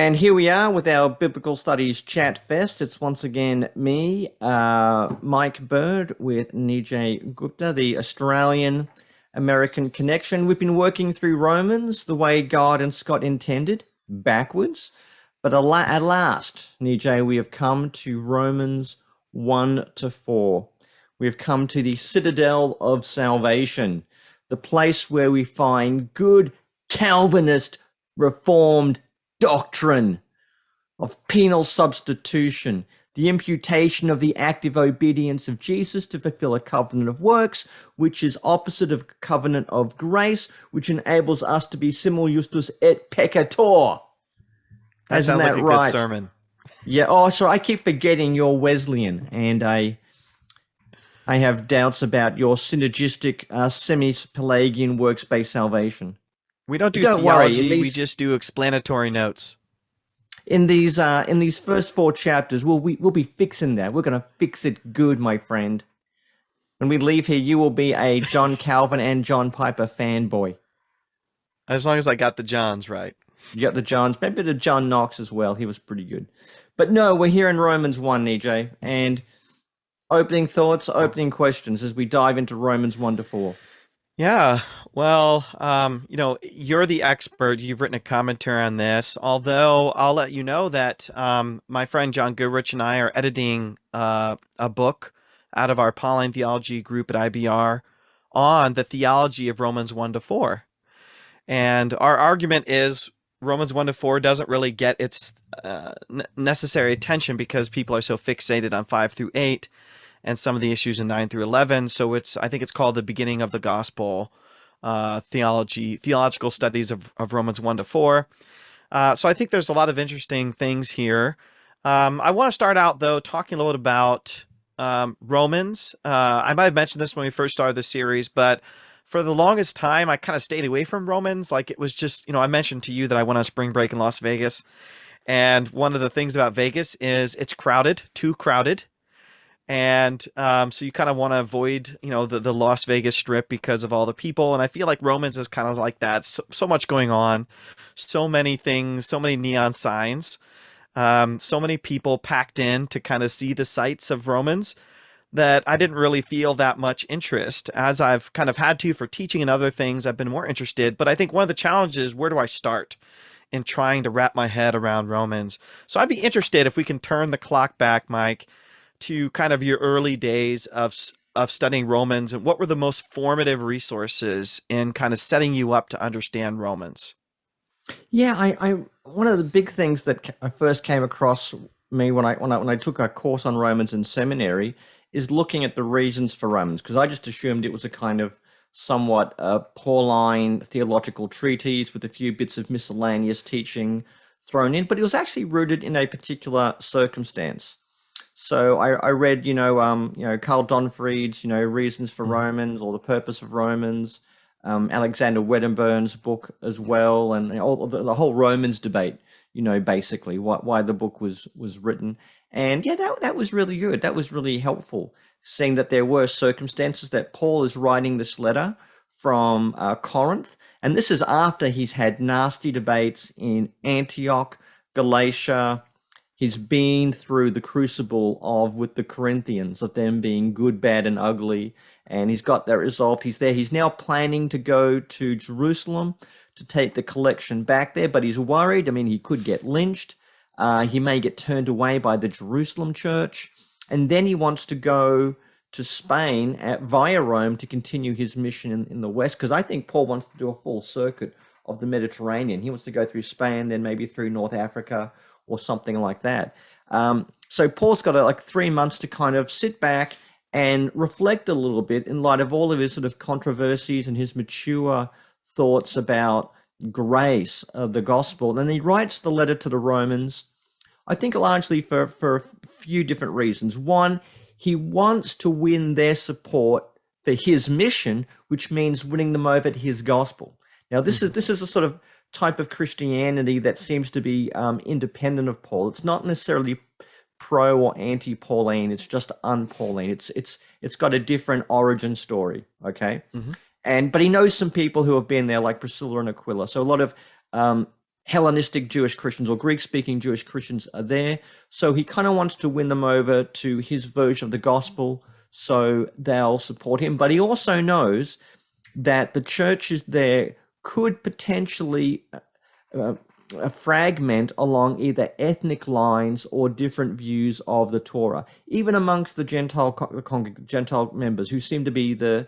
And here we are with our Biblical Studies Chatfest. It's once again me, Mike Bird, with Nijay Gupta, the Australian-American connection. We've been working through Romans the way God and Scott intended, backwards. But at last, Nijay, we have come to Romans 1 to 4. We have come to the citadel of salvation, the place where we find good Calvinist Reformed doctrine of penal substitution, the imputation of the active obedience of Jesus to fulfill a covenant of works, which is opposite of covenant of grace, which enables us to be simul justus et peccator. That Isn't sounds that like a right? good sermon. Yeah. Oh, sorry. I keep forgetting you're Wesleyan, and I have doubts about your synergistic, semi-Pelagian works-based salvation. We don't do Don't theology, worry, we just do explanatory notes. in these first 4 chapters, we'll be fixing that. We're gonna fix it good, my friend. When we leave here, you will be a John Calvin and John Piper fanboy. As long as I got the Johns right. You got the Johns, maybe the John Knox as well. He was pretty good. But no, we're here in Romans 1, EJ, and opening thoughts, opening questions as we dive into Romans 1 to 4. Yeah, well, you're the expert. You've written a commentary on this. Although I'll let you know that my friend John Goodrich and I are editing a book out of our Pauline theology group at IBR on the theology of Romans 1 to 4. And our argument is Romans 1 to 4 doesn't really get its necessary attention because people are so fixated on 5 through 8 and some of the issues in 9 through 11. So I think it's called the beginning of the gospel theological studies of Romans 1 to 4. So I think there's a lot of interesting things here. I want to start out, though, talking a little bit about Romans. I might have mentioned this when we first started the series, but for the longest time, I kind of stayed away from Romans. Like, it was just, I mentioned to you that I went on spring break in Las Vegas. And one of the things about Vegas is it's crowded, too crowded. And so you kind of want to avoid, the Las Vegas Strip because of all the people. And I feel like Romans is kind of like that. So much going on, so many things, so many neon signs, so many people packed in to kind of see the sights of Romans that I didn't really feel that much interest. As I've kind of had to for teaching and other things, I've been more interested. But I think one of the challenges is, where do I start in trying to wrap my head around Romans? So I'd be interested if we can turn the clock back, Mike, to kind of your early days of studying Romans, and what were the most formative resources in kind of setting you up to understand Romans? Yeah, I one of the big things that I first came across me when I took a course on Romans in seminary is looking at the reasons for Romans, because I just assumed it was a kind of somewhat Pauline theological treatise with a few bits of miscellaneous teaching thrown in, but it was actually rooted in a particular circumstance. So I read, Carl Donfried's, Reasons for Romans, or The Purpose of Romans, Alexander Wedderburn's book as well, and all the whole Romans debate, basically why the book was written. And yeah, that was really good. That was really helpful, seeing that there were circumstances that Paul is writing this letter from Corinth, and this is after he's had nasty debates in Antioch, Galatia. He's been through the crucible with the Corinthians, of them being good, bad, and ugly, and he's got that resolved. He's there. He's now planning to go to Jerusalem to take the collection back there, but he's worried. I mean, he could get lynched. He may get turned away by the Jerusalem church, and then he wants to go to Spain via Rome to continue his mission in the West, because I think Paul wants to do a full circuit of the Mediterranean. He wants to go through Spain, then maybe through North Africa, or something like that. So Paul's got like 3 months to kind of sit back and reflect a little bit in light of all of his sort of controversies and his mature thoughts about grace, the gospel. Then he writes the letter to the Romans, I think largely for a few different reasons. One, he wants to win their support for his mission, which means winning them over to his gospel. Now, this is a sort of type of Christianity that seems to be independent of Paul. It's not necessarily pro or anti-Pauline. It's just un-Pauline. It's got a different origin story. Okay, but he knows some people who have been there, like Priscilla and Aquila. So a lot of Hellenistic Jewish Christians or Greek-speaking Jewish Christians are there. So he kind of wants to win them over to his version of the gospel so they'll support him. But he also knows that the churches there could potentially a fragment along either ethnic lines or different views of the Torah, even amongst the Gentile members who seem to be the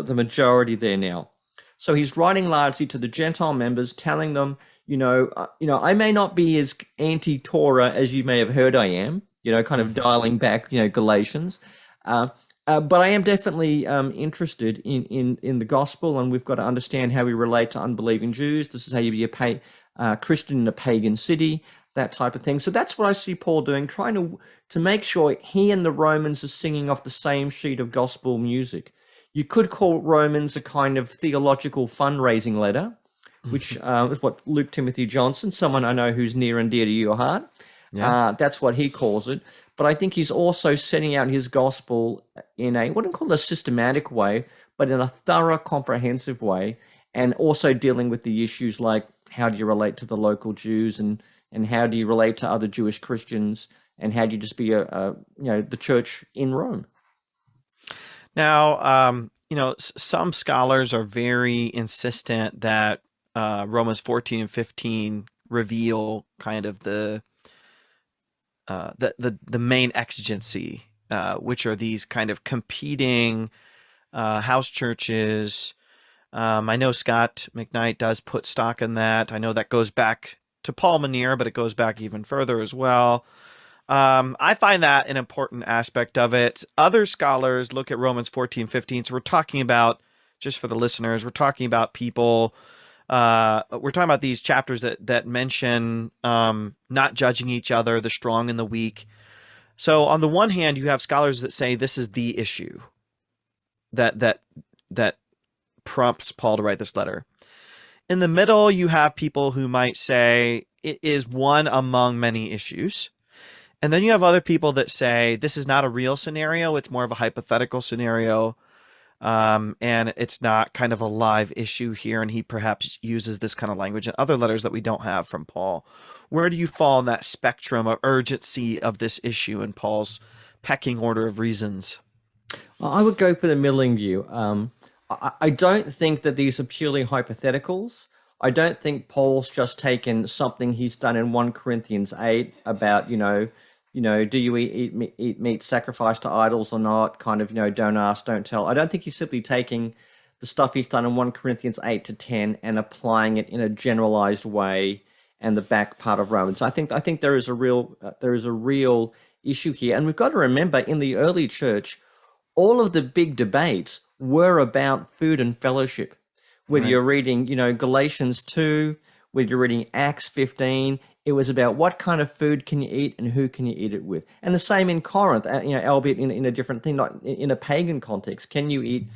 majority there now. So he's writing largely to the Gentile members, telling them, I may not be as anti-Torah as you may have heard I am, kind of dialing back, Galatians. But I am definitely interested in the gospel, and we've got to understand how we relate to unbelieving Jews. This is how you be a Christian in a pagan city, that type of thing. So that's what I see Paul doing, trying to make sure he and the Romans are singing off the same sheet of gospel music. You could call Romans a kind of theological fundraising letter, which is what Luke Timothy Johnson, someone I know who's near and dear to your heart, that's what he calls it. But I think he's also setting out his gospel in I wouldn't call it a systematic way, but in a thorough, comprehensive way, and also dealing with the issues like how do you relate to the local Jews and how do you relate to other Jewish Christians, and how do you just be the church in Rome. Now, some scholars are very insistent that Romans 14 and 15 reveal kind of the main exigency, which are these kind of competing house churches. I know Scott McKnight does put stock in that. I know that goes back to Paul Manier, but it goes back even further as well. I find that an important aspect of it. Other scholars look at Romans 14, 15. So we're talking about, just for the listeners, we're talking about people, we're talking about these chapters that mention not judging each other, the strong and the weak. So on the one hand, you have scholars that say this is the issue that prompts Paul to write this letter. In the middle, you have people who might say it is one among many issues. And then you have other people that say this is not a real scenario. It's more of a hypothetical scenario. And it's not kind of a live issue here. And he perhaps uses this kind of language in other letters that we don't have from Paul. Where do you fall in that spectrum of urgency of this issue in Paul's pecking order of reasons? Well, I would go for the middling view. I don't think that these are purely hypotheticals. I don't think Paul's just taken something he's done in 1 Corinthians 8 about, do you eat meat sacrificed to idols or not? Kind of, don't ask, don't tell. I don't think he's simply taking the stuff he's done in 1 Corinthians 8 to 10 and applying it in a generalized way and the back part of Romans. I think there is a real issue here. And we've got to remember, in the early church, all of the big debates were about food and fellowship. Whether you're reading, Galatians 2, whether you're reading Acts 15, it was about what kind of food can you eat and who can you eat it with. And the same in Corinth, albeit in a different thing, not in a pagan context. Can you eat,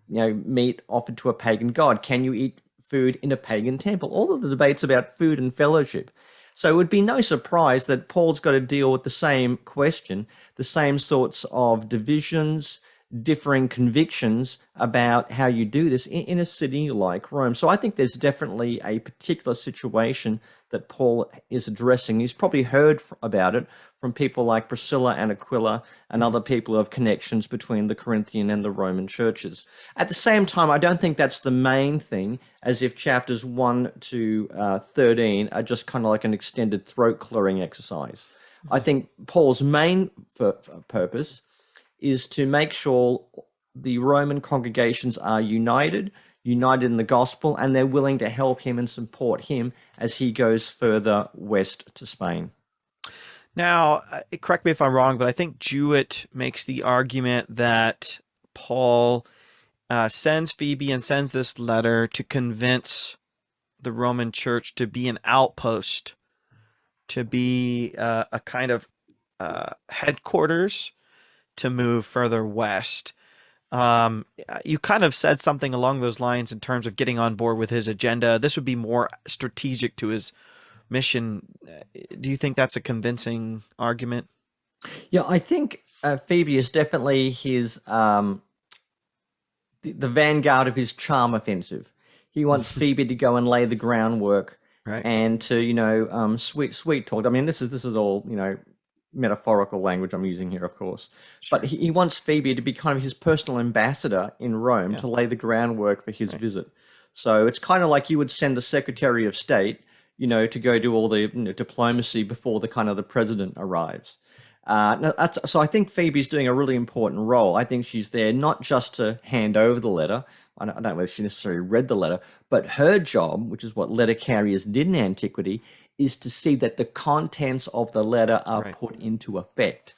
meat offered to a pagan god? Can you eat food in a pagan temple? All of the debates about food and fellowship. So it would be no surprise that Paul's got to deal with the same question, the same sorts of divisions, differing convictions about how you do this in a city like Rome. So I think there's definitely a particular situation that Paul is addressing. He's probably heard about it from people like Priscilla and Aquila and other people who have connections between the Corinthian and the Roman churches. At the same time, I don't think that's the main thing, as if chapters 1 to 13 are just kind of like an extended throat clearing exercise. I think Paul's main purpose is to make sure the Roman congregations are united in the gospel, and they're willing to help him and support him as he goes further west to Spain. Now, correct me if I'm wrong, but I think Jewett makes the argument that Paul sends Phoebe and sends this letter to convince the Roman church to be an outpost, to be a kind of headquarters to move further west. You kind of said something along those lines in terms of getting on board with his agenda. This would be more strategic to his mission. Do you think that's a convincing argument? Yeah, I think Phoebe is definitely his the vanguard of his charm offensive. He wants Phoebe to go and lay the groundwork Right. and to, sweet talk. I mean, this is all, metaphorical language I'm using here, of course. But Sure. he wants Phoebe to be kind of his personal ambassador in Rome Yeah. to lay the groundwork for his Right. visit. So it's kind of like you would send the Secretary of State, to go do all the diplomacy before the kind of the president arrives. So I think Phoebe's doing a really important role. I think she's there not just to hand over the letter. I don't know whether she necessarily read the letter, but her job, which is what letter carriers did in antiquity, is to see that the contents of the letter are Right. put into effect.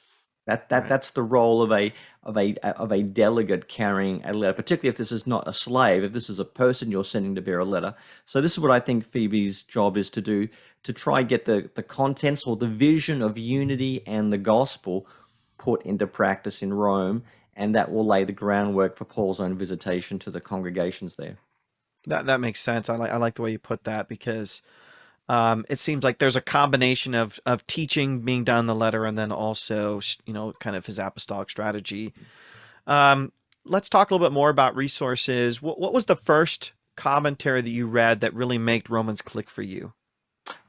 Right. That's the role of a delegate carrying a letter, particularly if this is not a slave, if this is a person you're sending to bear a letter. So this is what I think Phoebe's job is to do, to try get the contents or the vision of unity and the gospel put into practice in Rome, and that will lay the groundwork for Paul's own visitation to the congregations there. That makes sense. I like the way you put that because it seems like there's a combination of teaching being done in the letter and then also, kind of his apostolic strategy. Um, let's talk a little bit more about resources. What was the first commentary that you read that really made Romans click for you?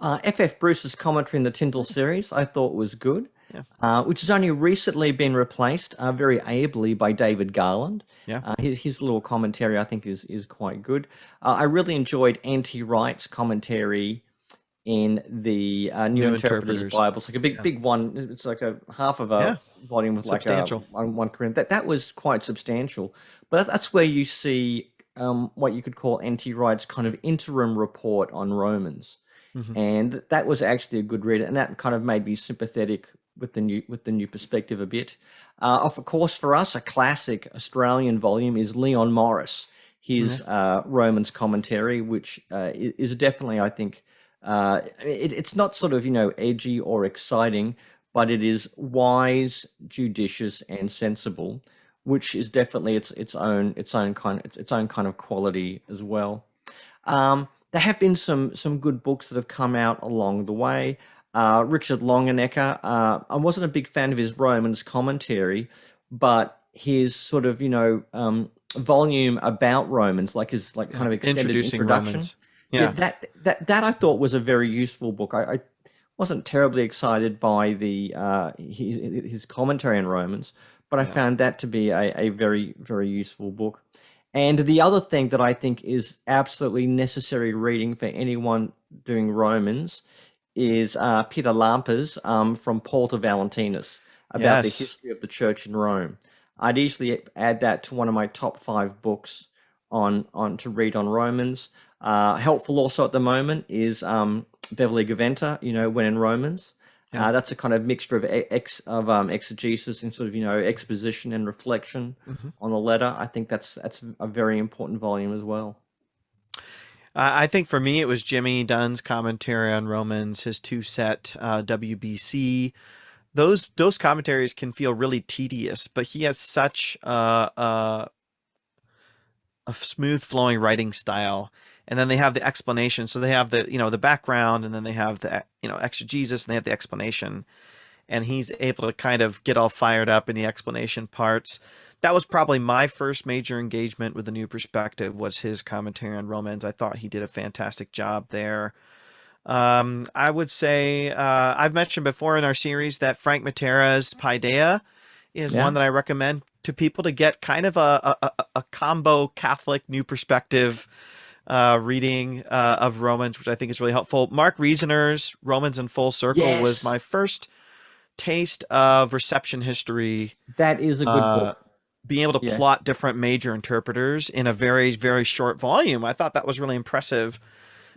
F. Bruce's commentary in the Tyndall series I thought was good, Yeah. which has only recently been replaced very ably by David Garland. Yeah. His little commentary I think is quite good. I really enjoyed N.T. Wright's commentary in the New New Interpreter's interpreters. Bible. It's like a Yeah. big one. It's like a half of Yeah. a volume with like a Substantial. one Korean. That was quite substantial. But that's where you see what you could call N.T. Wright's kind of interim report on Romans, Hmm. and that was actually a good read, and that kind of made me sympathetic with the new perspective a bit. Of course, for us, a classic Australian volume is Leon Morris, Yeah. his Romans commentary, which is definitely, I think, it's not sort of edgy or exciting, but it is wise, judicious, and sensible, which is definitely its own kind of quality as well. There have been some good books that have come out along the way. Richard Longenecker, I wasn't a big fan of his Romans commentary, but his sort of volume about Romans, like his like Yeah. kind of extended Introducing introduction, Romans. yeah, Yeah. that I thought was a very useful book. I wasn't terribly excited by the his commentary on Romans, but I Yeah. found that to be a very very useful book. And the other thing that I think is absolutely necessary reading for anyone doing Romans is Peter Lamper's From Paul to Valentinus about the Yes. history of the church in Rome. I'd easily add that to one of my top five books on to read on Romans. Helpful also at the moment is Beverly Gaventa, When in Romans. Yeah. That's a kind of mixture of exegesis and sort of exposition and reflection Hmm. on the letter. I think that's a very important volume as well. I think for me, it was Jimmy Dunn's commentary on Romans, his two set WBC. Those commentaries can feel really tedious, but he has such a smooth flowing writing style. And then they have the explanation. So they have the background, and then they have the exegesis, and they have the explanation. And he's able to kind of get all fired up in the explanation parts. That was probably my first major engagement with the new perspective, was his commentary on Romans. I thought he did a fantastic job there. I would say I've mentioned before in our series that Frank Matera's Paideia is one Yeah. that I recommend to people to get kind of a combo Catholic new perspective reading of Romans, which I think is really helpful. Mark Riesener's Romans in Full Circle was Yes, my first taste of reception history, that is a good uh, book. being able to Yeah. plot different major interpreters in a very, very short volume. I thought that was really impressive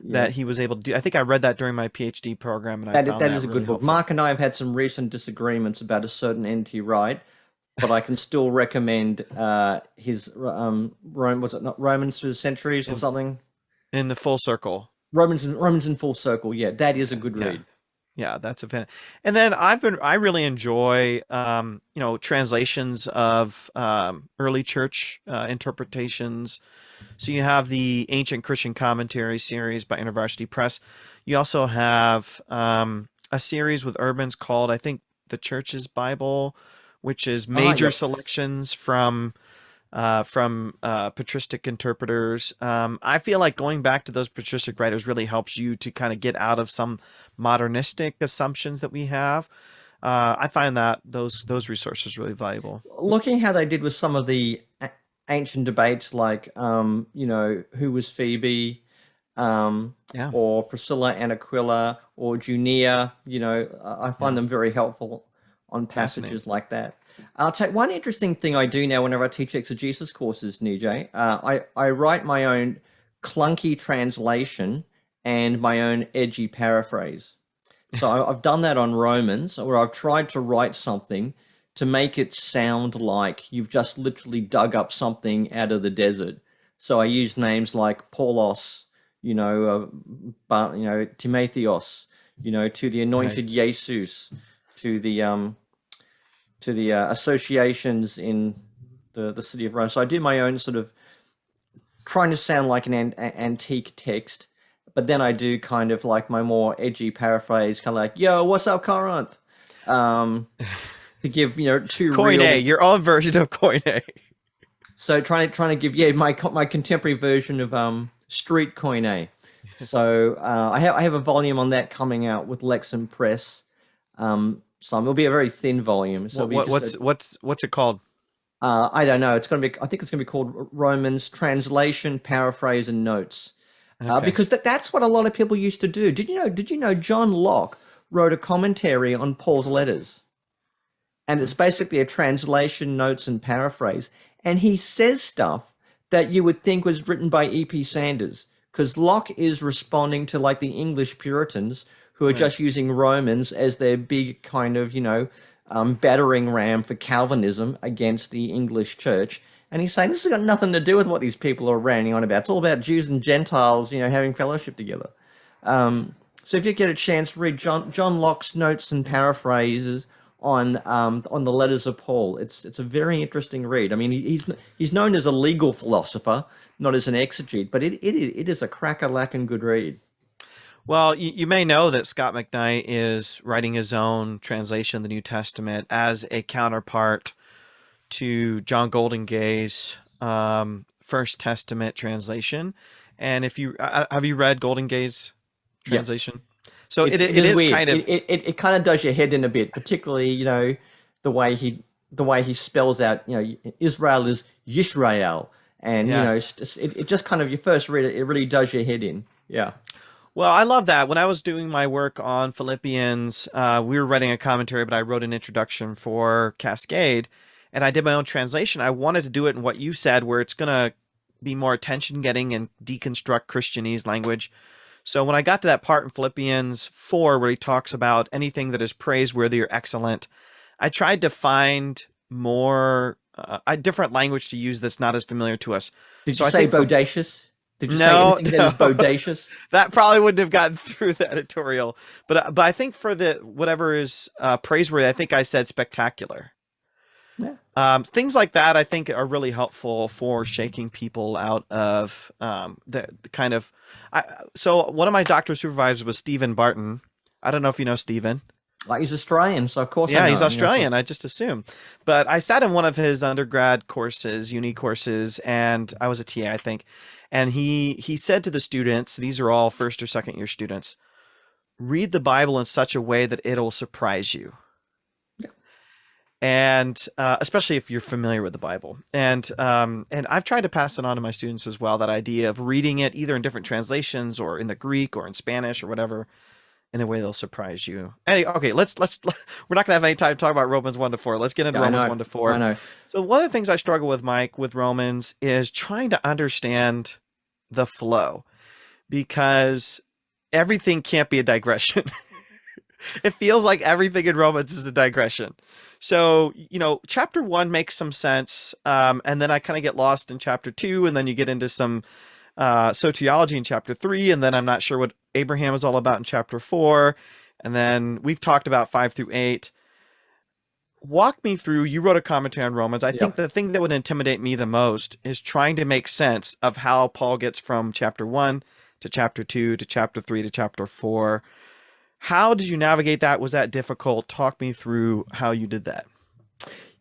Yeah. that he was able to do. I think I read that during my PhD program, and I That found that that is a really good book. helpful. Mark and I have had some recent disagreements about a certain NT Wright, but I can still recommend his Rome, was it not Romans through the centuries or In, something? in the Full Circle. Romans in Full Circle. Yeah, that is a good Yeah. read. Yeah, that's a fan. And then I really enjoy, translations of early church interpretations. So you have the Ancient Christian Commentary series by InterVarsity Press. You also have a series with Urbans called, I think, The Church's Bible, which is Ah, major yep. selections from from patristic interpreters. I feel like going back to those patristic writers really helps you to kind of get out of some modernistic assumptions that we have. I find that those resources really valuable. Looking how they did with some of the ancient debates, like who was Phoebe, Yeah, or Priscilla and Aquila, or Junia. I find yeah, them very helpful on fascinating. passages like that. I'll tell you one interesting thing I do now whenever I teach exegesis courses, Nijay. I write my own clunky translation and my own edgy paraphrase. So I've done that on Romans, where I've tried to write something to make it sound like you've just literally dug up something out of the desert. So I use names like Paulos, Timotheos, to the Right. anointed Jesus, to the associations in the city of Rome. So I do my own sort of trying to sound like an antique text, but then I do kind of like my more edgy paraphrase, kind of like, "Yo, what's up, Corinth?" Um, to give two Koine, real. your own version of Koine. So trying to give my contemporary version of street Koine. So I have a volume on that coming out with Lexham Press. Some it'll be a very thin volume, so it'll be just a. What's it called? I don't know. It's going to be. I think it's going to be called Romans Translation, Paraphrase, and Notes, Okay. because that's what a lot of people used to do. Did you know John Locke wrote a commentary on Paul's letters, and it's basically a translation, notes, and paraphrase. And he says stuff that you would think was written by E.P. Sanders, because Locke is responding to like the English Puritans who are Right. just using Romans as their big kind of battering ram for Calvinism against the English church. And he's saying this has got nothing to do with what these people are ranting on about. It's all about Jews and Gentiles, having fellowship together. So if you get a chance, read John Locke's notes and paraphrases on the letters of Paul. It's a very interesting read. I mean, he's known as a legal philosopher, not as an exegete, but it is a cracker-lacking good read. Well, you may know that Scott McKnight is writing his own translation of the New Testament as a counterpart to John Goldingay's First Testament translation. And if you have you read Goldingay's Yeah, translation? So it it is is weird. kind of It kind of does your head in a bit, particularly the way he spells out Israel is Yisrael, and yeah. it just kind of you first read it, it really does your head in. Yeah. Well, I love that. When I was doing my work on Philippians, we were writing a commentary, but I wrote an introduction for Cascade, and I did my own translation. I wanted to do it in what you said, where it's going to be more attention getting and deconstruct Christianese language. So when I got to that part in Philippians 4 where he talks about anything that is praiseworthy or excellent, I tried to find more a different language to use that's not as familiar to us. Did So you I say think for bodacious? Did you say no, anything that no, is bodacious? that probably wouldn't have gotten through the editorial. But I think for the whatever is praiseworthy, I think I said spectacular. Yeah. Things like that, I think, are really helpful for shaking people out of the kind of. So one of my doctoral supervisors was Stephen Barton. I don't know if you know Stephen. Like he's Australian, so of course I Yeah, know he's him. So Australian. I just assumed. But I sat in one of his undergrad courses, uni courses, and I was a TA, I think. And he said to the students, these are all first or second year students, read the Bible in such a way that it'll surprise you. yeah. And especially if you're familiar with the Bible, and I've tried to pass it on to my students as well. That idea of reading it either in different translations or in the Greek or in Spanish or whatever, in a way that'll surprise you. Okay, let's we're not gonna have any time to talk about Romans 1 to 4. Let's get into Yeah, I Romans know. 1 to 4. I know. So one of the things I struggle with, Mike, with Romans is trying to understand the flow because everything can't be a digression. It feels like everything in Romans is a digression. So, chapter 1 makes some sense, and then I kind of get lost in chapter 2, and then you get into some soteriology in chapter 3, and then I'm not sure what Abraham is all about in chapter 4, and then we've talked about 5 through 8. Walk me through. You wrote a commentary on Romans. I think Yep. the thing that would intimidate me the most is trying to make sense of how Paul gets from chapter 1 to chapter 2 to chapter 3 to chapter 4. How did you navigate that? Was that difficult? Talk me through how you did that.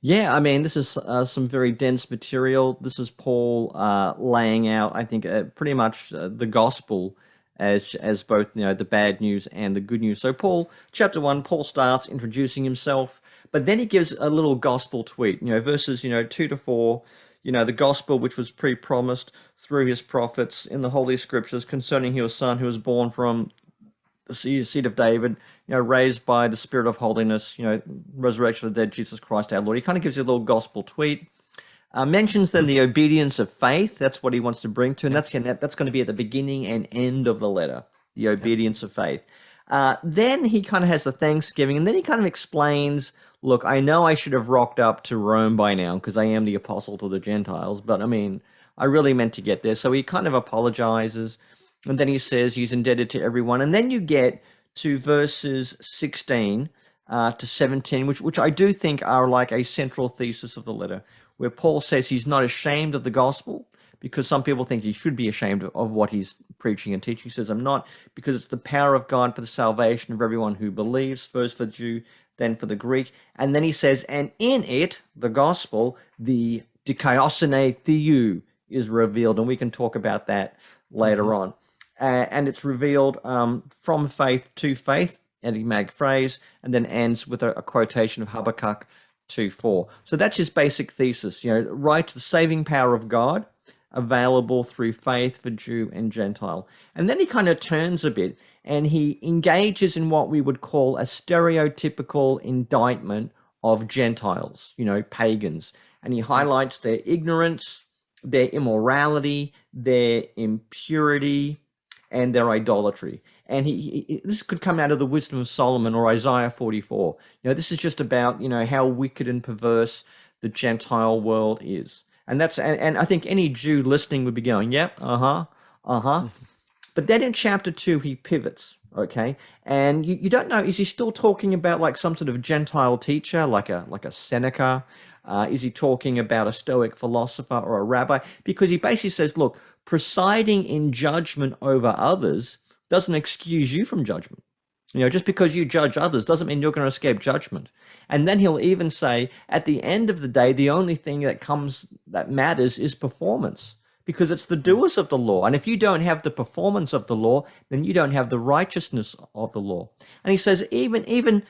Yeah, I mean, this is some very dense material. This is Paul laying out, I think, pretty much the gospel as both the bad news and the good news. So Paul, chapter 1, Paul starts introducing himself, but then he gives a little gospel tweet. Verses 2 to 4. The gospel which was pre-promised through his prophets in the Holy Scriptures concerning your son who was born from the seed of David, raised by the Spirit of holiness, resurrection of the dead, Jesus Christ our Lord. He kind of gives you a little gospel tweet. Mentions then the obedience of faith. That's what he wants to bring to, and that's going to be at the beginning and end of the letter, the obedience of faith. Then he kind of has the thanksgiving, and then he kind of explains, look, I know I should have rocked up to Rome by now because I am the apostle to the Gentiles, but I mean, I really meant to get there. So he kind of apologizes. And then he says he's indebted to everyone. And then you get to verses 16 to 17, which I do think are like a central thesis of the letter, where Paul says he's not ashamed of the gospel, because some people think he should be ashamed of what he's preaching and teaching. He says, I'm not, because it's the power of God for the salvation of everyone who believes, first for the Jew, then for the Greek. And then he says, and in it, the gospel, the dikaiosune theou is revealed. And we can talk about that later on. And it's revealed from faith to faith, enigmatic phrase, and then ends with a quotation of Habakkuk 2:4. So that's his basic thesis. Right, the saving power of God available through faith for Jew and Gentile. And then he kind of turns a bit and he engages in what we would call a stereotypical indictment of Gentiles, pagans. And he highlights their ignorance, their immorality, their impurity, and their idolatry. And this could come out of the wisdom of Solomon or Isaiah 44. This is just about, how wicked and perverse the Gentile world is. And I think any Jew listening would be going, yep, But then in chapter 2, he pivots, okay? And you don't know, is he still talking about like some sort of Gentile teacher, like a Seneca? Is he talking about a Stoic philosopher or a rabbi? Because he basically says, look, presiding in judgment over others doesn't excuse you from judgment. Just because you judge others doesn't mean you're going to escape judgment. And then he'll even say, at the end of the day, the only thing that matters is performance, because it's the doers of the law. And if you don't have the performance of the law, then you don't have the righteousness of the law. And he says, even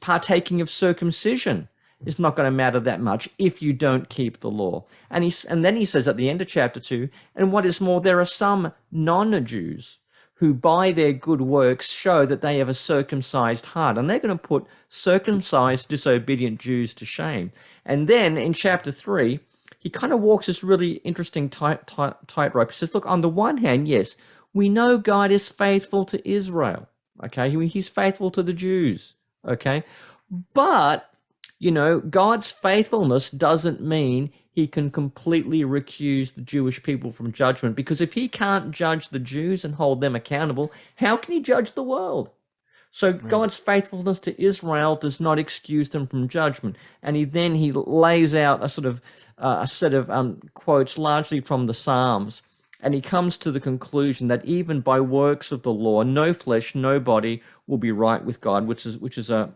partaking of circumcision is not going to matter that much if you don't keep the law. And then he says at the end of chapter 2, and what is more, there are some non-Jews who by their good works show that they have a circumcised heart, and they're going to put circumcised disobedient Jews to shame. And then in chapter 3, he kind of walks this really interesting tightrope. He says, look, on the one hand, yes, we know God is faithful to Israel, okay? He's faithful to the Jews, okay? But God's faithfulness doesn't mean he can completely recuse the Jewish people from judgment, because if he can't judge the Jews and hold them accountable, how can he judge the world? So right. God's faithfulness to Israel does not excuse them from judgment. And he lays out a set of quotes largely from the Psalms, and he comes to the conclusion that even by works of the law, no flesh, no body will be right with God, which is a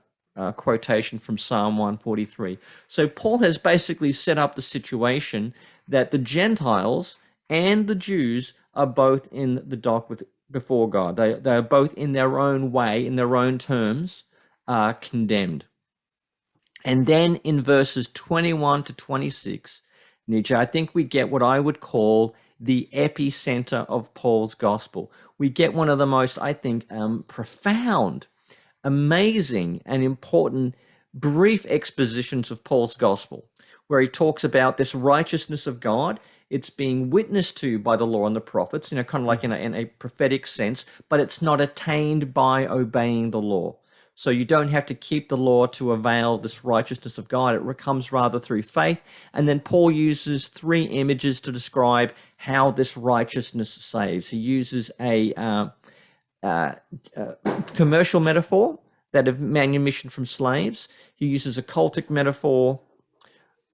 quotation from Psalm 143. So Paul has basically set up the situation that the Gentiles and the Jews are both in the dock before God. They are both in their own way, in their own terms, condemned. And then in verses 21 to 26, Nijay, I think we get what I would call the epicenter of Paul's gospel. We get one of the most, I think, profound, amazing and important brief expositions of Paul's gospel, where he talks about this righteousness of God. It's being witnessed to by the law and the prophets, kind of like in a prophetic sense, but it's not attained by obeying the law. So you don't have to keep the law to avail this righteousness of God. It comes rather through faith. And then Paul uses 3 images to describe how this righteousness saves. He uses a commercial metaphor, that of manumission from slaves. He uses a cultic metaphor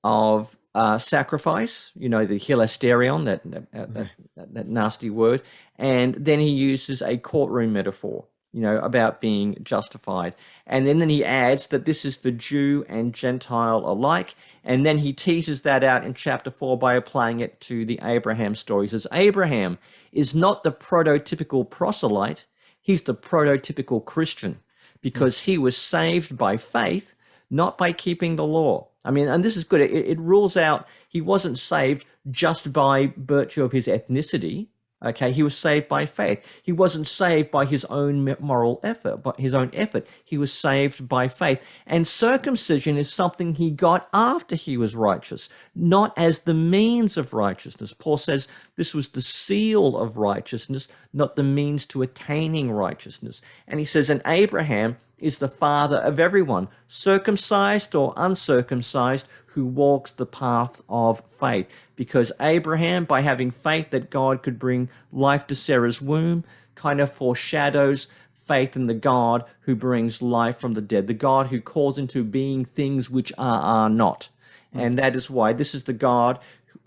of sacrifice, the hilasterion, that nasty word. And then he uses a courtroom metaphor, about being justified. And then he adds that this is for Jew and Gentile alike. And then he teases that out in chapter 4 by applying it to the Abraham story. He says, Abraham is not the prototypical proselyte, he's the prototypical Christian because he was saved by faith, not by keeping the law. I mean, and this is good. It rules out he wasn't saved just by virtue of his ethnicity. Okay, he was saved by faith. He wasn't saved by his own moral effort, by his own effort. He was saved by faith. And circumcision is something he got after he was righteous, not as the means of righteousness. Paul says this was the seal of righteousness, not the means to attaining righteousness. And he says, and Abraham is the father of everyone, circumcised or uncircumcised, who walks the path of faith. Because Abraham, by having faith that God could bring life to Sarah's womb, kind of foreshadows faith in the God who brings life from the dead, the God who calls into being things which are not. And that is why this is the God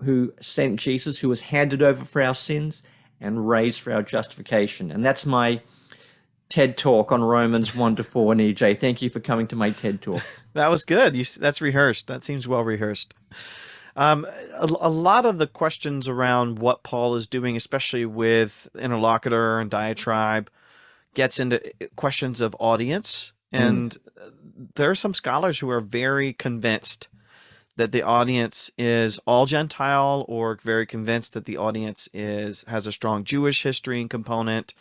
who sent Jesus, who was handed over for our sins and raised for our justification. And that's my TED Talk on Romans 1 to 4, Nijay. Thank you for coming to my TED Talk. That was good. That's rehearsed. That seems well rehearsed. A lot of the questions around what Paul is doing, especially with interlocutor and diatribe, gets into questions of audience. And there are some scholars who are very convinced that the audience is all Gentile, or very convinced that the audience has a strong Jewish history and component.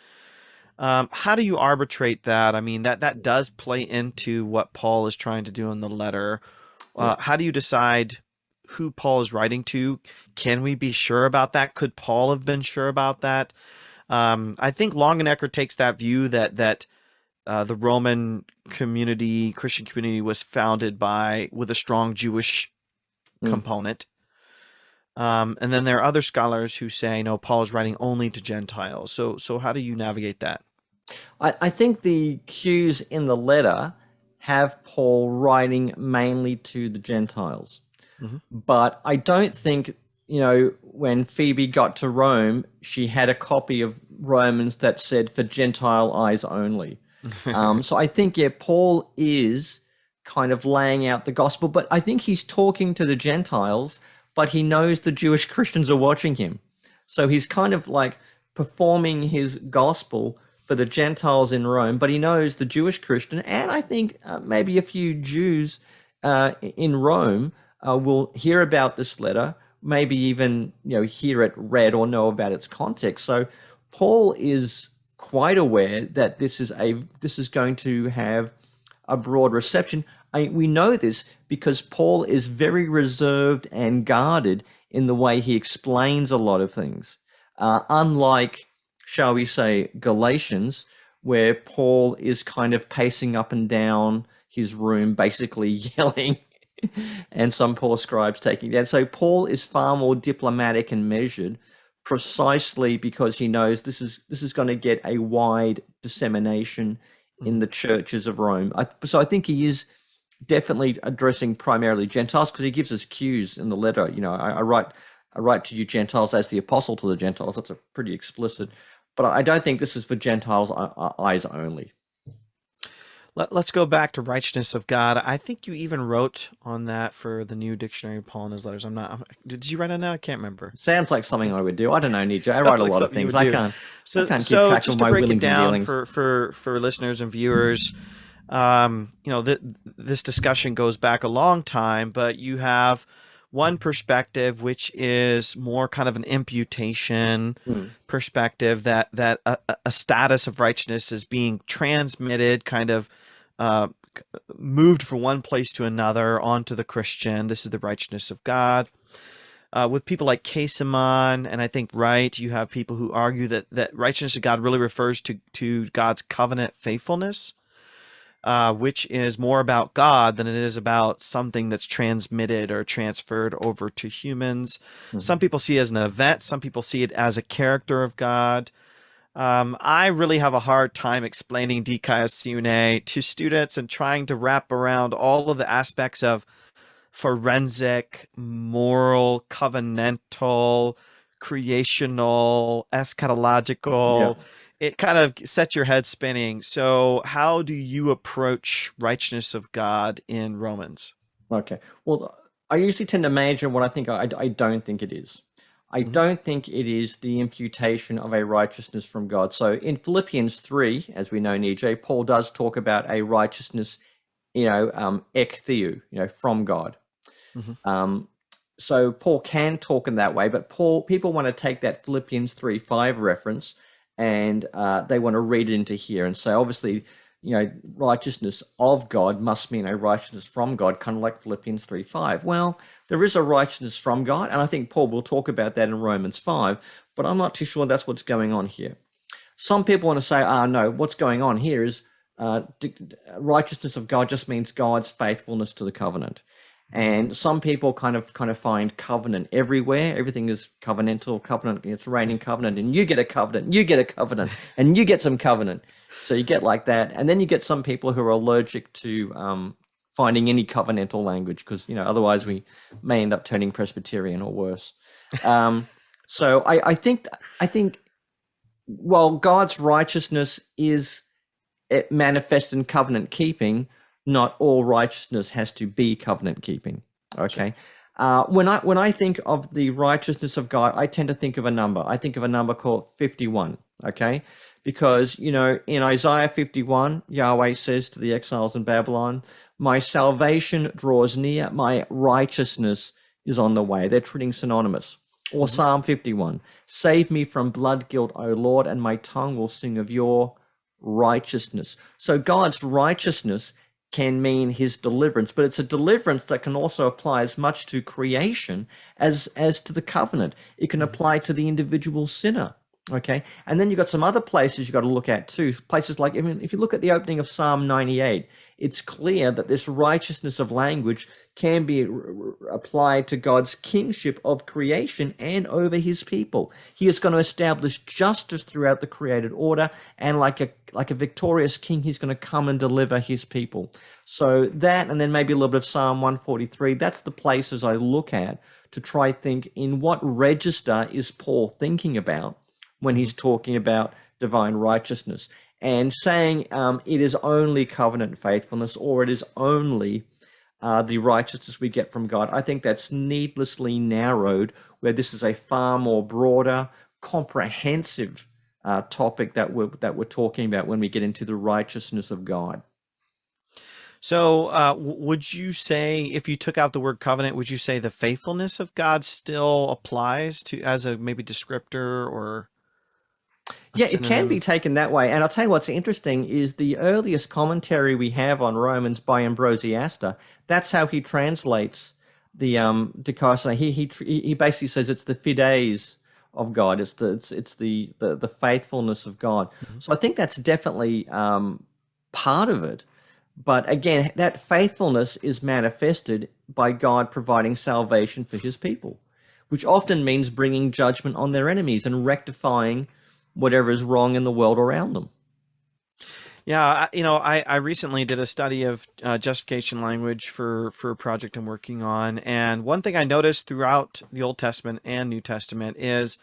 How do you arbitrate that? I mean, that does play into what Paul is trying to do in the letter. How do you decide who Paul is writing to? Can we be sure about that? Could Paul have been sure about that? I think Longenecker takes that view that the Roman community, Christian community, was founded with a strong Jewish component. And then there are other scholars who say, no, Paul is writing only to Gentiles. So how do you navigate that? I think the cues in the letter have Paul writing mainly to the Gentiles. But I don't think, when Phoebe got to Rome, she had a copy of Romans that said for Gentile eyes only. So I think, Paul is kind of laying out the gospel, but I think he's talking to the Gentiles, but he knows the Jewish Christians are watching him. So he's kind of like performing his gospel for the Gentiles in Rome, but he knows the Jewish Christian, and I think maybe a few Jews in Rome will hear about this letter, maybe even hear it read or know about its context. So Paul is quite aware that this is going to have a broad reception. We know this because Paul is very reserved and guarded in the way he explains a lot of things. Unlike, shall we say, Galatians, where Paul is kind of pacing up and down his room, basically yelling, and some poor scribes taking it down. So Paul is far more diplomatic and measured, precisely because he knows this is going to get a wide dissemination in the churches of Rome. So I think he is definitely addressing primarily Gentiles, because he gives us cues in the letter. I write to you Gentiles as the apostle to the Gentiles. That's a pretty explicit. But I don't think this is for Gentiles' eyes only. Let's go back to righteousness of God. I think you even wrote on that for the new dictionary of Paul and his letters. Did you write on that? I can't remember. Sounds like something I would do. I don't know, Nijay. I write a lot of things. I can't keep track just of to my break it willings and down dealings. for listeners and viewers, this discussion goes back a long time, but you have one perspective, which is more kind of an imputation perspective, that a status of righteousness is being transmitted, kind of moved from one place to another onto the Christian. This is the righteousness of God. With people like Casemon, and I think Wright, you have people who argue that righteousness of God really refers to God's covenant faithfulness, which is more about God than it is about something that's transmitted or transferred over to humans. Some people see it as an event. Some people see it as a character of God. I really have a hard time explaining dikaiosune to students and trying to wrap around all of the aspects of forensic, moral, covenantal, creational, eschatological, it kind of sets your head spinning. So how do you approach righteousness of God in Romans? Okay. Well, I usually tend to major what I think I don't think it is. I Hmm. don't think it is the imputation of a righteousness from God. So in Philippians 3, as we know, Nijay, Paul does talk about a righteousness, ek theou, from God. Hmm. Um, so Paul can talk in that way, but people want to take that Philippians 3:5 reference and they want to read it into here and say, obviously, righteousness of God must mean a righteousness from God, kind of like Philippians 3:5. Well, there is a righteousness from God, and I think Paul will talk about that in Romans 5, but I'm not too sure that's what's going on here. Some people want to say, no, what's going on here is righteousness of God just means God's faithfulness to the covenant. And some people kind of find covenant everywhere. Everything is covenantal, covenant. It's raining covenant, and you get a covenant, you get a covenant, and you get some covenant. So you get like that, and then you get some people who are allergic to finding any covenantal language because otherwise we may end up turning Presbyterian or worse. So I think while God's righteousness is manifest in covenant keeping, not all righteousness has to be covenant keeping. Okay. When I think of the righteousness of God, I tend to think of a number. I think of a number called 51. Okay. Because, in Isaiah 51, Yahweh says to the exiles in Babylon, my salvation draws near, my righteousness is on the way. They're treating synonymous. Or Hmm. Psalm 51, save me from blood guilt, O Lord, and my tongue will sing of your righteousness. So God's righteousness can mean his deliverance, but it's a deliverance that can also apply as much to creation as to the covenant. It can apply to the individual sinner. Okay. And then you've got some other places you've got to look at too. Places like, if you look at the opening of Psalm 98, it's clear that this righteousness of language can be applied to God's kingship of creation and over his people. He is going to establish justice throughout the created order, and like a victorious king, he's going to come and deliver his people. So that, and then maybe a little bit of Psalm 143, that's the places I look at to try think in what register is Paul thinking about when he's talking about divine righteousness and saying it is only covenant faithfulness or it is only the righteousness we get from God. I think that's needlessly narrowed, where this is a far more broader, comprehensive topic that we're talking about when we get into the righteousness of God. So, would you say, if you took out the word covenant, would you say the faithfulness of God still applies to as a maybe descriptor or a Yeah, it can be synonym? taken that way. And I'll tell you what's interesting is the earliest commentary we have on Romans by Ambrosiaster. That's how he translates the Dikaios. He basically says it's the fides of God. It's the faithfulness of God. Mhm. So I think that's definitely part of it. But again, that faithfulness is manifested by God providing salvation for his people, which often means bringing judgment on their enemies and rectifying whatever is wrong in the world around them. Yeah, I recently did a study of justification language for a project I'm working on, and one thing I noticed throughout the Old Testament and New Testament is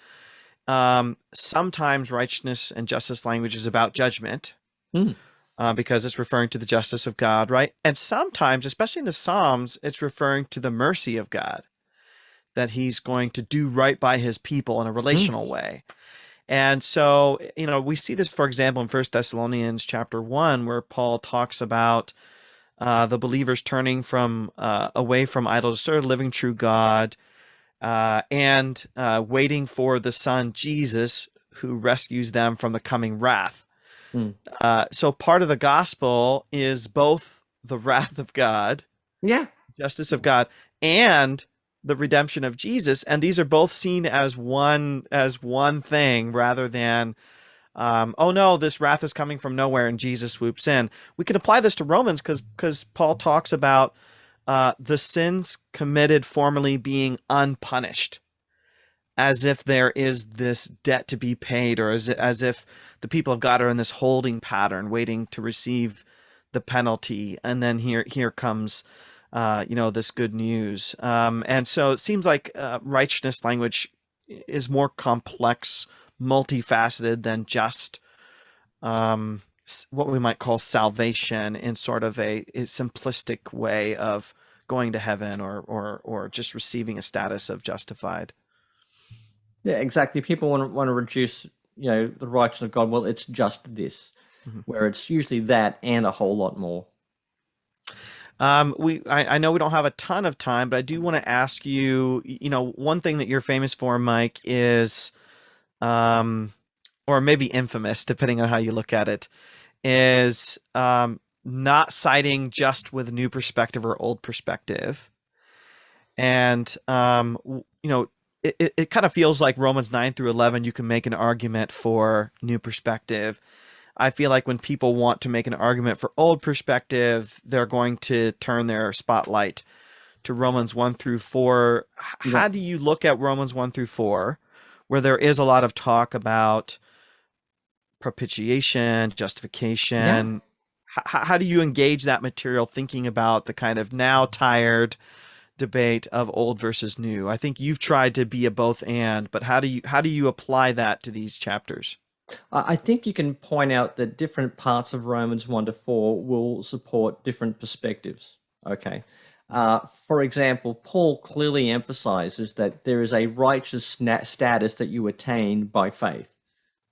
sometimes righteousness and justice language is about judgment Mm, because it's referring to the justice of God, right? And sometimes, especially in the Psalms, it's referring to the mercy of God, that He's going to do right by His people in a mm, relational way. And so, we see this, for example, in First Thessalonians chapter 1, where Paul talks about the believers turning from away from idols to serve the living true God, and waiting for the Son Jesus, who rescues them from the coming wrath. mm. So part of the gospel is both the wrath of God, Yeah, justice of God, and the redemption of Jesus, and these are both seen as one thing rather than oh no, this wrath is coming from nowhere and Jesus swoops in. We can apply this to Romans because Paul talks about the sins committed formerly being unpunished, as if there is this debt to be paid, or as if the people of God are in this holding pattern, waiting to receive the penalty, and then here comes this good news. And so it seems like righteousness language is more complex, multifaceted than just what we might call salvation in sort of a simplistic way of going to heaven or just receiving a status of justified. Yeah, exactly. People want to reduce, the righteousness of God. Well, it's just this, Mhm. where it's usually that and a whole lot more. I know we don't have a ton of time, but I do want to ask you, one thing that you're famous for, Mike, is, um, or maybe infamous, depending on how you look at it, is not siding just with new perspective or old perspective. And, it kind of feels like Romans 9 through 11, you can make an argument for new perspective. I feel like when people want to make an argument for old perspective, they're going to turn their spotlight to Romans 1 through 4. Yeah, How do you look at Romans 1 through 4, where there is a lot of talk about propitiation, yeah. justification? How do you engage that material thinking about the kind of now tired debate of old versus new? I think you've tried to be a both and, but how do you apply that to these chapters? I think you can point out that different parts of Romans 1 to 4 will support different perspectives. Okay. For example, Paul clearly emphasizes that there is a righteous status that you attain by faith,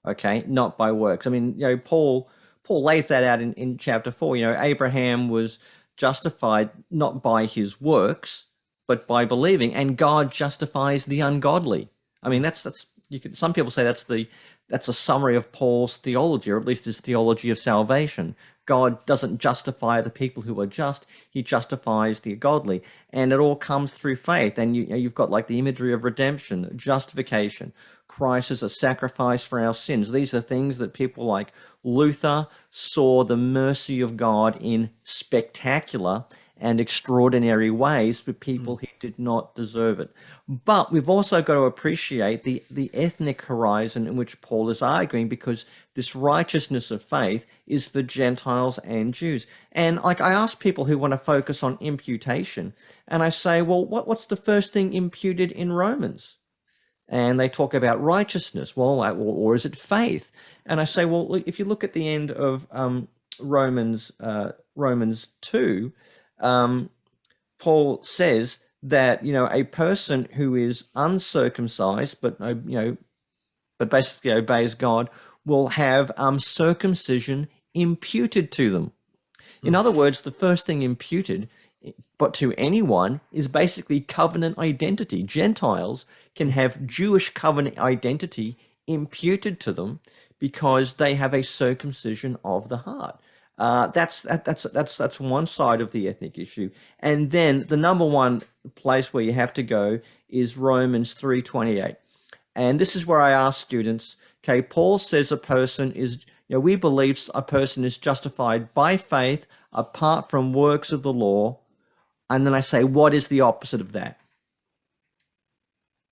okay, not by works. I mean, Paul lays that out in chapter 4. Abraham was justified not by his works, but by believing, and God justifies the ungodly. I mean, that's you could some people say that's a summary of Paul's theology, or at least his theology of salvation. God doesn't justify the people who are just; He justifies the godly, and it all comes through faith. And you've got like the imagery of redemption, justification. Christ is a sacrifice for our sins. These are things that people like Luther saw the mercy of God in spectacular and extraordinary ways for people who did not deserve it. But we've also got to appreciate the ethnic horizon in which Paul is arguing, because this righteousness of faith is for Gentiles and Jews. And like I ask people who want to focus on imputation, and I say, well, what's the first thing imputed in Romans? And they talk about righteousness. Well, or is it faith? And I say, well, if you look at the end of Romans 2, Paul says that a person who is uncircumcised but basically obeys God will have circumcision imputed to them. In other words, the first thing imputed, but to anyone, is basically covenant identity. Gentiles can have Jewish covenant identity imputed to them because they have a circumcision of the heart. That's one side of the ethnic issue, and then the number one place where you have to go is Romans 3:28, and this is where I ask students. Okay, Paul says a person is, we believe a person is justified by faith apart from works of the law, and then I say, what is the opposite of that?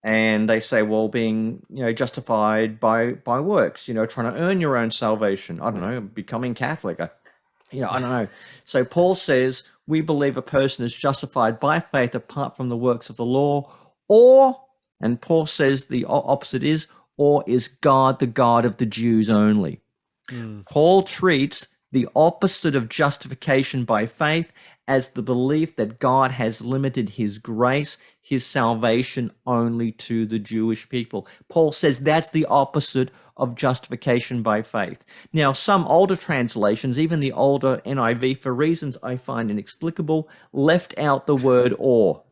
And they say, well, being justified by works, trying to earn your own salvation. I don't know, becoming Catholic. I don't know. So Paul says, we believe a person is justified by faith apart from the works of the law, and Paul says the opposite is, or is God the God of the Jews only? Paul treats the opposite of justification by faith as the belief that God has limited his grace, his salvation, only to the Jewish people. Paul says that's the opposite of justification by faith. Now, some older translations, even the older NIV, for reasons I find inexplicable, left out the word or.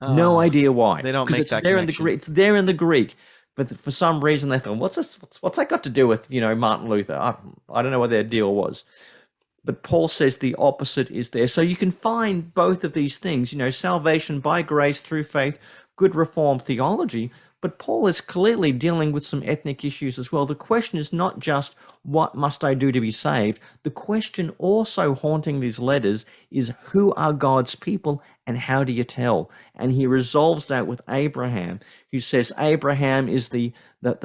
No idea why. They don't Because make it's that there in the connection. Greek. It's there in the Greek. But for some reason they thought, what's this? What's that got to do with, Martin Luther? I don't know what their deal was. But Paul says the opposite is there. So you can find both of these things, salvation by grace through faith, good Reformed theology. But Paul is clearly dealing with some ethnic issues as well. The question is not just what must I do to be saved? The question also haunting these letters is who are God's people and how do you tell? And he resolves that with Abraham, who says Abraham is the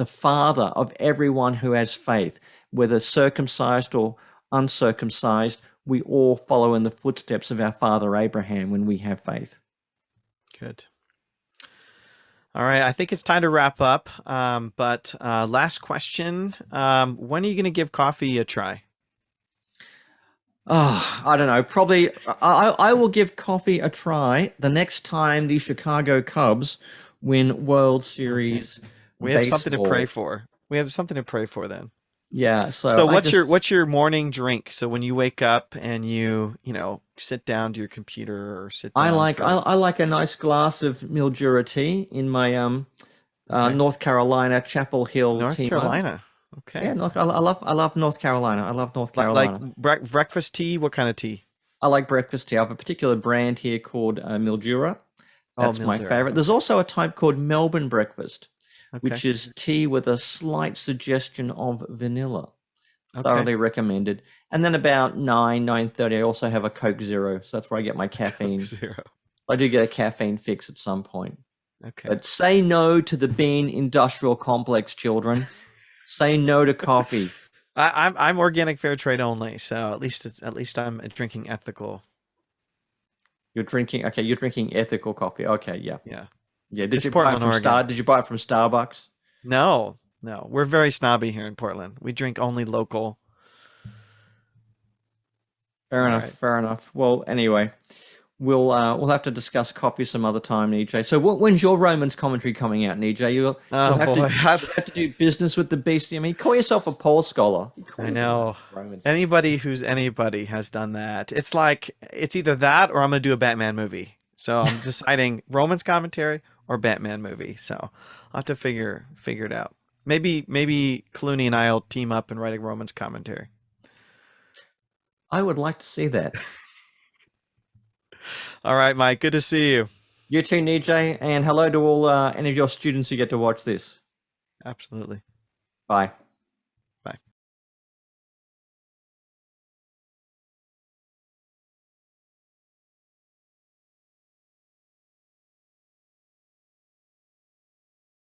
father of everyone who has faith, whether circumcised or uncircumcised. We all follow in the footsteps of our father Abraham when we have faith. Good. All right, I think it's time to wrap up. But last question: when are you going to give coffee a try? Oh, I don't know. Probably, I will give coffee a try the next time the Chicago Cubs win World Okay, Series we have something to pray baseball. for. We have something to pray for then. Yeah, so So I what's just your morning drink? So when you wake up and you sit down to your computer or sit I down like for I like a nice glass of Mildura tea in my okay, North Carolina Chapel Hill North tea mug. Carolina. Yeah, Okay. I love North Carolina. I love North Like Carolina. breakfast tea, what kind of tea? I like breakfast tea. I have a particular brand here called Mildura. Oh, That's my Mildura. favorite. There's Okay. also a type called Melbourne breakfast, Okay. which is tea with a slight suggestion of vanilla. Okay. Thoroughly recommended. And then about 9:30, I also have a Coke Zero. So that's where I get my Coke caffeine. Zero. I do get a caffeine fix at some point. Okay. But say no to the bean industrial complex, children. Say no to coffee. I'm organic fair trade only, so at least I'm drinking ethical. You're drinking, okay, you're drinking ethical coffee. Okay, yeah. Yeah. Yeah, It's Portland, Oregon. Did you buy it from Starbucks? No, no. We're very snobby here in Portland. We drink only local. Fair All enough, right. fair enough. Well, anyway, we'll have to discuss coffee some other time, Nijay. So when's your Romans commentary coming out, Nijay? Oh boy. You'll have to do business with the beast. I mean, call yourself a Paul scholar. You call I yourself know. a Romans. Anybody who's anybody has done that. It's like it's either that or I'm gonna do a Batman movie. So I'm deciding Romans commentary or Batman movie. So I'll have to figure it out. Maybe Clooney and I'll team up and write a Romans commentary. I would like to see that. All right, Mike. Good to see you. You too, Nijay, and hello to all any of your students who get to watch this. Absolutely. Bye.